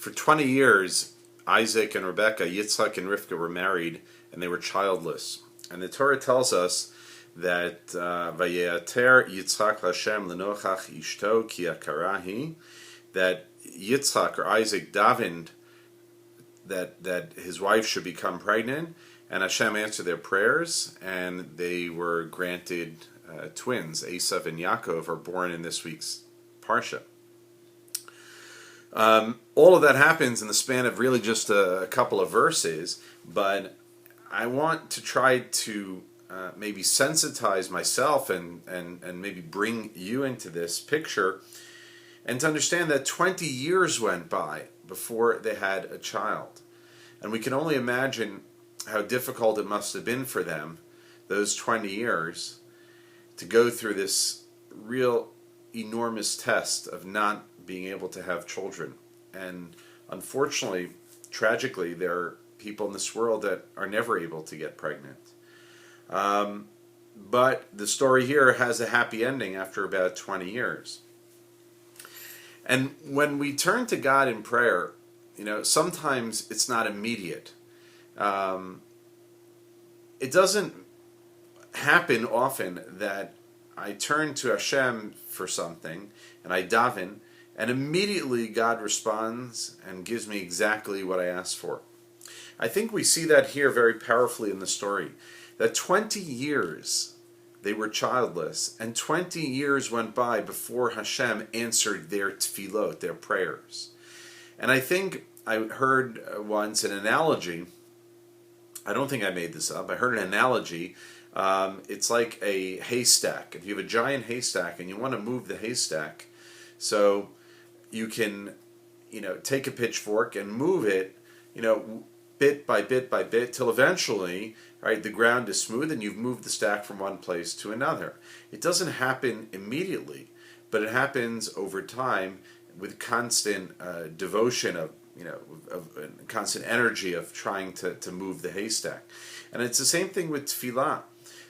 For 20 years, Isaac and Rebekah, Yitzhak and Rivka were married, and they were childless. And the Torah tells us that Vayeter Yitzhak Hashem lenochach ishto ki akarahi, that Yitzhak or Isaac davened that his wife should become pregnant, and Hashem answered their prayers, and they were granted twins. Esav and Yaakov are born in this week's Parsha. All of that happens in the span of really just a couple of verses, but I want to try to maybe sensitize myself and maybe bring you into this picture, and to understand that 20 years went by before they had a child. And we can only imagine how difficult it must have been for them, those 20 years, to go through this real enormous test of not being able to have children. And unfortunately, tragically, there are people in this world that are never able to get pregnant. But the story here has a happy ending after about 20 years. And when we turn to God in prayer, sometimes it's not immediate. It doesn't happen often that I turn to Hashem for something and I daven, and immediately God responds and gives me exactly what I asked for. I think we see that here very powerfully in the story, that 20 years they were childless, and 20 years went by before Hashem answered their tefillot, their prayers. And I think I heard once an analogy. I don't think I made this up. I heard an analogy. It's like a haystack. If you have a giant haystack and you want to move the haystack, so you can, take a pitchfork and move it, bit by bit by bit, till eventually, right, the ground is smooth and you've moved the stack from one place to another. It doesn't happen immediately, but it happens over time with constant devotion of constant energy of trying to move the haystack. And it's the same thing with tefillah,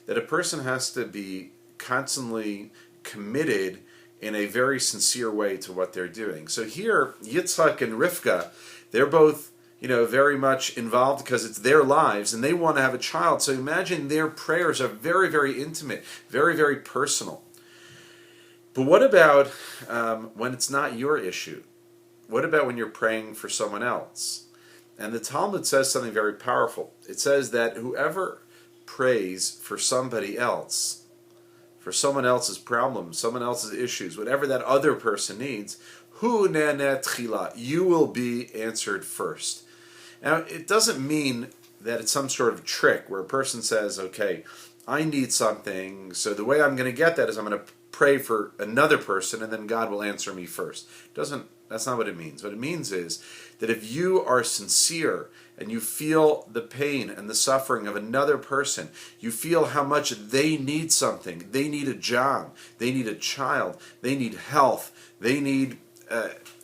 that a person has to be constantly committed in a very sincere way to what they're doing. So here, Yitzhak and Rivka, they're both very much involved because it's their lives and they want to have a child. So imagine their prayers are very, very intimate, very, very personal. But what about when it's not your issue? What about when you're praying for someone else? And the Talmud says something very powerful. It says that whoever prays for somebody else, for someone else's problems, someone else's issues, whatever that other person needs, hu ne'aneh tchila, you will be answered first. Now, it doesn't mean that it's some sort of trick where a person says, okay, I need something, so the way I'm going to get that is I'm going to pray for another person and then God will answer me first. That's not what it means. What it means is that if you are sincere and you feel the pain and the suffering of another person, you feel how much they need something, they need a job, they need a child, they need health, they need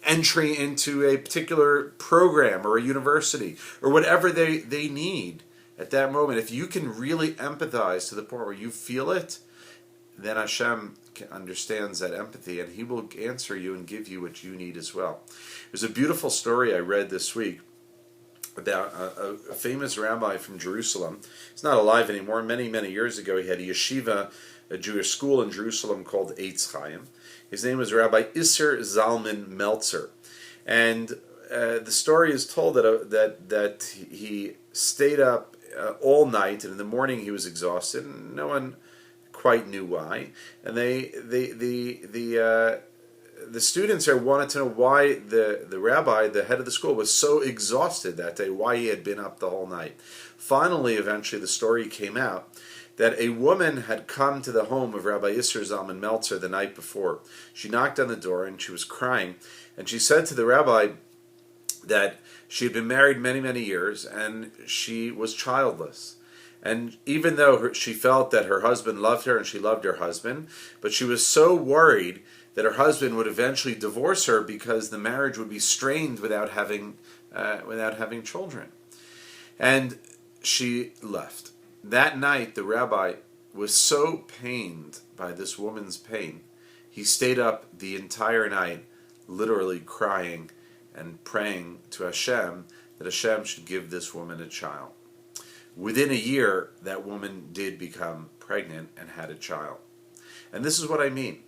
entry into a particular program or a university or whatever they need at that moment, if you can really empathize to the point where you feel it, then Hashem understands that empathy and He will answer you and give you what you need as well. There's a beautiful story I read this week about a famous rabbi from Jerusalem. He's not alive anymore. Many, many years ago, he had a yeshiva, a Jewish school in Jerusalem called Eitz Chaim. His name was Rabbi Isser Zalman Meltzer. And the story is told that he stayed up all night, and in the morning he was exhausted, and no one quite knew why. And the students there wanted to know why the rabbi, the head of the school, was so exhausted that day, why he had been up the whole night. Finally, eventually, the story came out that a woman had come to the home of Rabbi Isser Zalman Meltzer the night before. She knocked on the door and she was crying, and she said to the rabbi that she had been married many, many years and she was childless. And even though she felt that her husband loved her and she loved her husband, but she was so worried that her husband would eventually divorce her because the marriage would be strained without having children. And she left. That night, the rabbi was so pained by this woman's pain, he stayed up the entire night, literally crying and praying to Hashem that Hashem should give this woman a child. Within a year, that woman did become pregnant and had a child. And this is what I mean.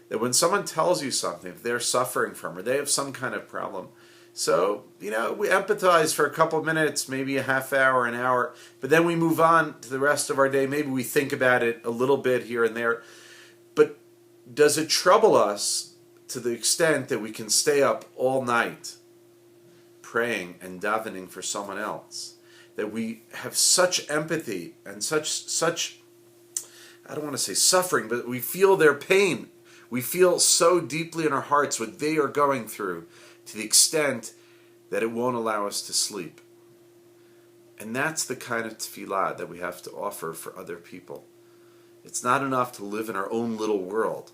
That when someone tells you something, if they're suffering from or they have some kind of problem, so, we empathize for a couple of minutes, maybe a half hour, an hour, but then we move on to the rest of our day. Maybe we think about it a little bit here and there. But does it trouble us to the extent that we can stay up all night praying and davening for someone else? That we have such empathy and such I don't want to say suffering, but we feel their pain. We feel so deeply in our hearts what they are going through, to the extent that it won't allow us to sleep. And that's the kind of tefillah that we have to offer for other people. It's not enough to live in our own little world.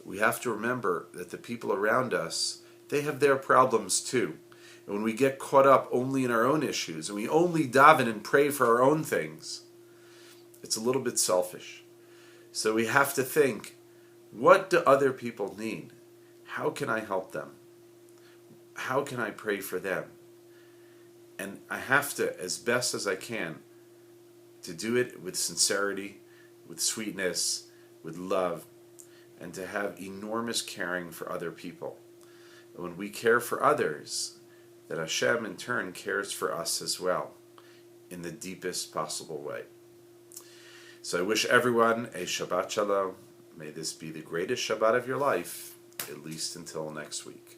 We have to remember that the people around us, they have their problems too. And when we get caught up only in our own issues, and we only daven and pray for our own things, it's a little bit selfish. So we have to think, what do other people need? How can I help them? How can I pray for them? And I have to, as best as I can, to do it with sincerity, with sweetness, with love, and to have enormous caring for other people. And when we care for others, that Hashem in turn cares for us as well, in the deepest possible way. So I wish everyone a Shabbat Shalom. May this be the greatest Shabbat of your life, at least until next week.